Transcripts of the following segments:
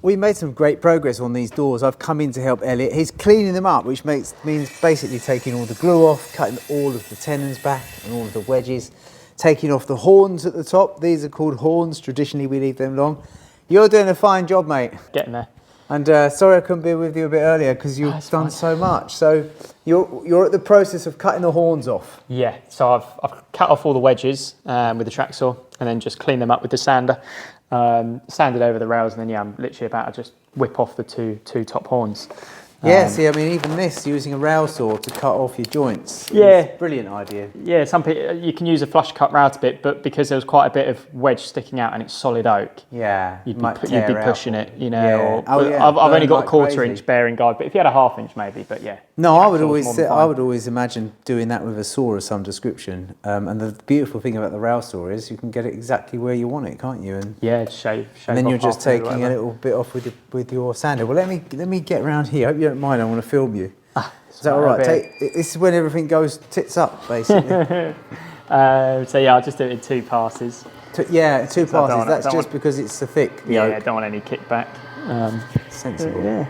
we made some great progress on these doors. I've come in to help Eliot. He's cleaning them up, which means basically taking all the glue off, cutting all of the tenons back and all of the wedges, taking off the horns at the top. These are called horns. Traditionally, we leave them long. You're doing a fine job, mate. Getting there. And sorry I couldn't be with you a bit earlier because you've done so much. So you're at the process of cutting the horns off. Yeah, so I've cut off all the wedges with the track saw and then just clean them up with the sander. Sanded over the rails, and then I'm literally about to just whip off the two top horns. Yeah, see, I mean, even this, using a rail saw to cut off your joints. Yeah. Brilliant idea. Yeah, some people, you can use a flush cut router bit, but because there was quite a bit of wedge sticking out and it's solid oak, yeah, you'd be pushing it, you know. Yeah. Or, I've only got a quarter-inch bearing guide, but if you had a half-inch maybe, but yeah. No, I would always imagine doing that with a saw of some description. And the beautiful thing about the rail saw is you can get it exactly where you want it, can't you? And yeah, shave. And then you're just taking a little bit off with your sander. Well, let me get around here. I hope you don't mind. I want to film you. Is that all right? This is when everything goes tits up, basically. So yeah, I'll just do it in 2 passes. Two passes. That's just because it's so thick. Yeah, I don't want any kickback. Sensible. Yeah.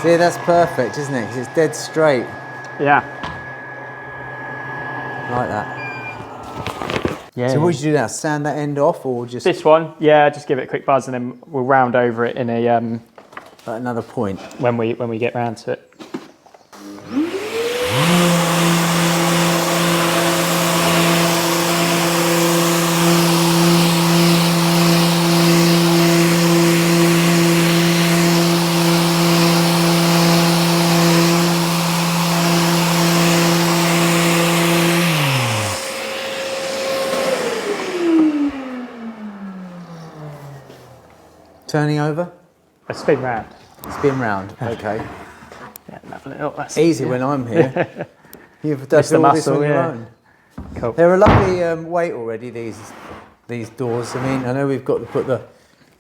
See, that's perfect, isn't it? Because it's dead straight. Yeah. Like that. Yeah. So what should you do now? Sand that end off, or just this one? Yeah, just give it a quick buzz, and then we'll round over it in a at another point when we get round to it. turning over. A spin round. Spin round. Okay. Yeah, have a little. That's easy when I'm here. You've done all this on your own. Cool. They're a lovely weight already. These doors. I mean, I know we've got to put the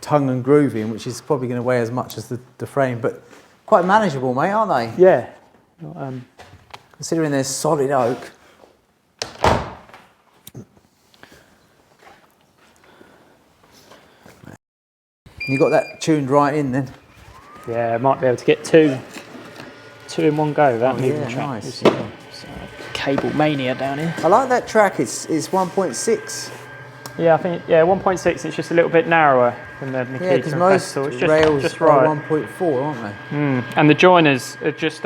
tongue and groove in, which is probably going to weigh as much as the frame, but quite manageable, mate, aren't they? Yeah. Considering they're solid oak. You got that tuned right in then? Yeah, I might be able to get two in one go without moving the track. Nice. Cable mania down here. I like that track. It's 1.6. Yeah, I think 1.6. It's just a little bit narrower than the Nikita. Yeah, because most so it's rails just right. are 1.4, aren't they? And the joiners are just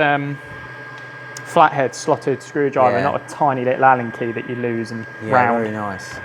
flathead slotted screwdriver, not a tiny little Allen key that you lose and round. Very nice.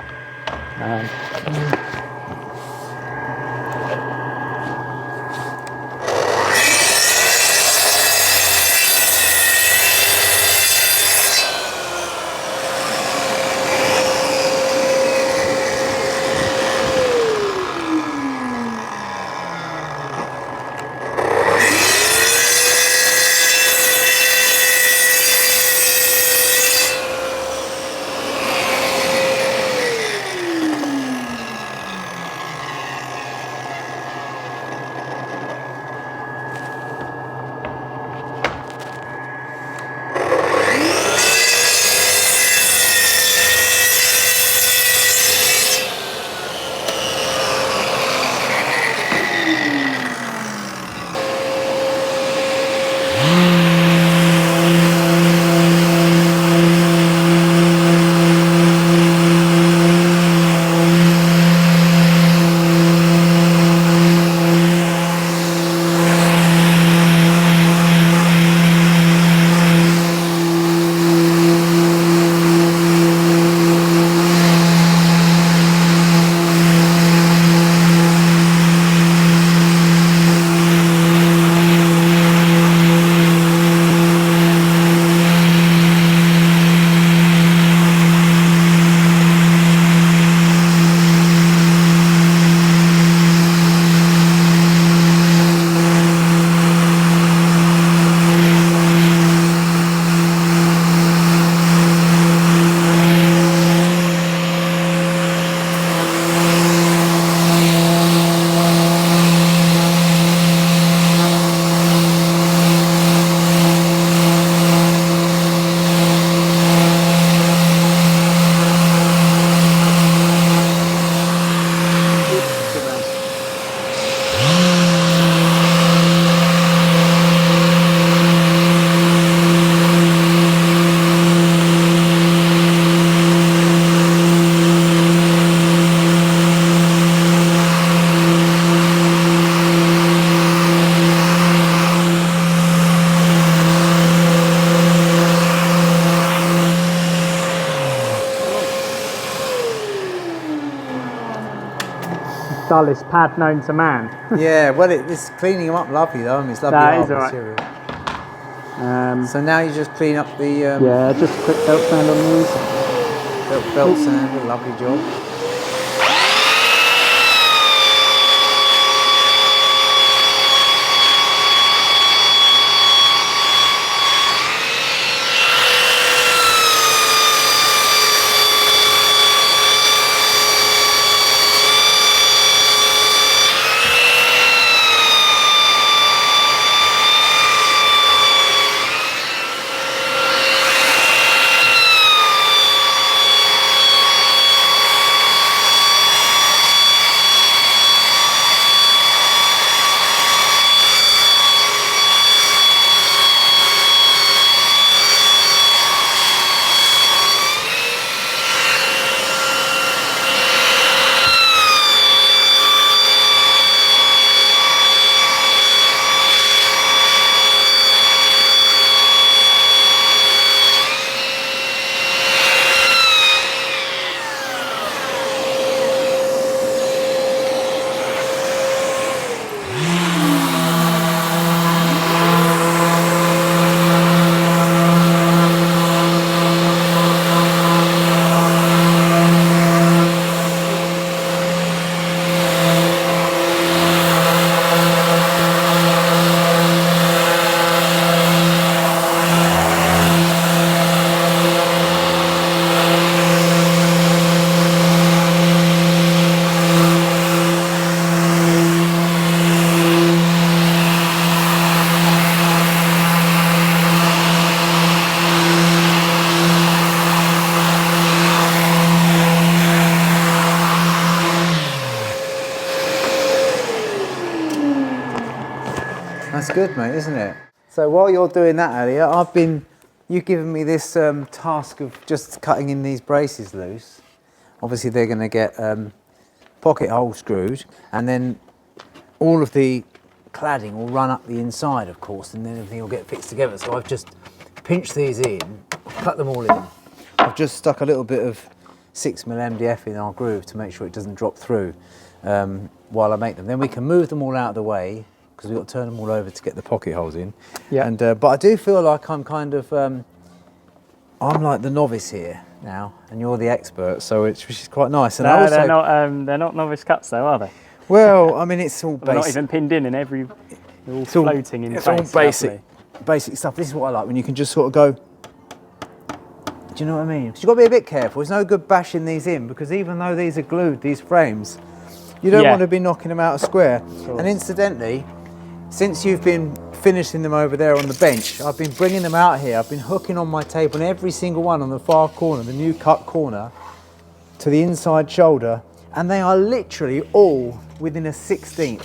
dullest pad known to man. Yeah, well, it's cleaning them up lovely though. I mean, it's lovely That hard is all right. material. So now you just clean up the Yeah, just a quick belt sand on these. belt sander, lovely job. That's good, mate, isn't it? So while you're doing that, Eliot, you've given me this task of just cutting in these braces loose. Obviously, they're going to get pocket hole screwed, and then all of the cladding will run up the inside, of course, and then everything will get fixed together. So I've just pinched these in, cut them all in. I've just stuck a little bit of 6mm MDF in our groove to make sure it doesn't drop through while I make them. Then we can move them all out of the way, because we've got to turn them all over to get the pocket holes in. Yeah. And but I do feel like I'm kind of I'm like the novice here now, and you're the expert, so which is quite nice. And No, I also, they're not novice cuts though, are they? well, I mean, it's all They're not basic. even pinned in, and they're all It's all, floating in it's place. all basic, lovely. basic stuff. This is what I like, when you can just sort of go. Do you know what I mean? 'Cause you've got to be a bit careful. It's no good bashing these in, because even though these are glued, these frames, you don't Yeah. want to be knocking them out of square. Sure. And incidentally, since you've been finishing them over there on the bench, I've been bringing them out here. I've been hooking on my tape on every single one on the far corner, the new cut corner, to the inside shoulder, and they are literally all within a 1/16,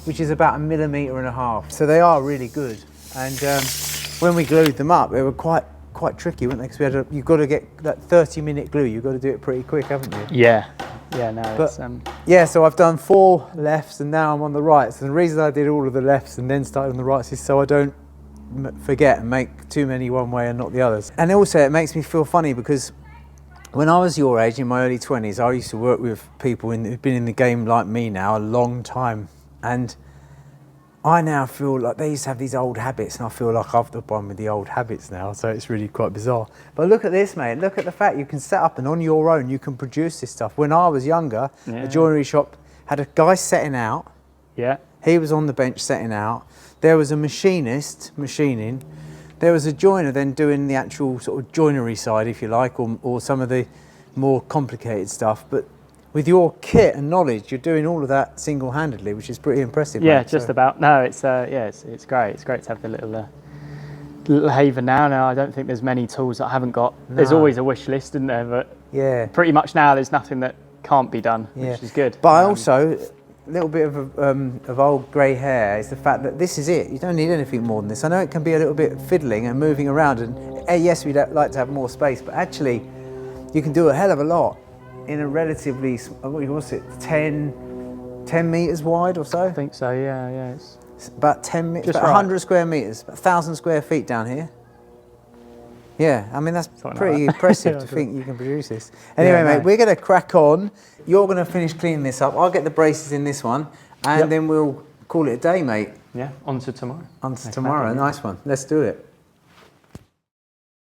which is about 1.5 millimeters. So they are really good. And when we glued them up, they were quite tricky, weren't they? Because you've got to get that 30-minute glue. You've got to do it pretty quick, haven't you? Yeah. Yeah, no, But it's yeah, so I've done 4 lefts and now I'm on the rights. And the reason I did all of the lefts and then started on the rights is so I don't forget and make too many one way and not the others. And also it makes me feel funny, because when I was your age, in my early 20s, I used to work with people who've been in the game like me now a long time. And I now feel like they used to have these old habits, and I feel like I've the one with the old habits now, so it's really quite bizarre. But look at this, mate. Look at the fact you can set up, and on your own you can produce this stuff. When I was younger, Yeah. a joinery shop had a guy setting out. yeah. He was on the bench setting out. There was a machinist machining. There was a joiner then doing the actual sort of joinery side, if you like, or some of the more complicated stuff. But with your kit and knowledge, you're doing all of that single-handedly, which is pretty impressive. Yeah, mate. just So- about. No, it's it's great. It's great to have the little haven now. Now I don't think there's many tools that I haven't got. There's No. always a wish list, isn't there? But Yeah. pretty much now there's nothing that can't be done, Yeah. which is good. But I also, a little bit of old grey hair is the fact that this is it. You don't need anything more than this. I know it can be a little bit fiddling and moving around, and yes, we'd like to have more space, but actually you can do a hell of a lot in a relatively, what was it, 10 metres wide or so? I think so. Yeah. It's about 10 metres, Just about right. 100 square metres, about 1,000 square feet down here. Yeah, I mean, that's Something pretty like that. impressive Yeah, to cool. think you can produce this. Anyway, mate, nice. we're going to crack on. You're going to finish cleaning this up. I'll get the braces in this one, and Yep. then we'll call it a day, mate. Yeah, on to tomorrow. On to Okay, tomorrow. yeah. Nice one. Let's do it.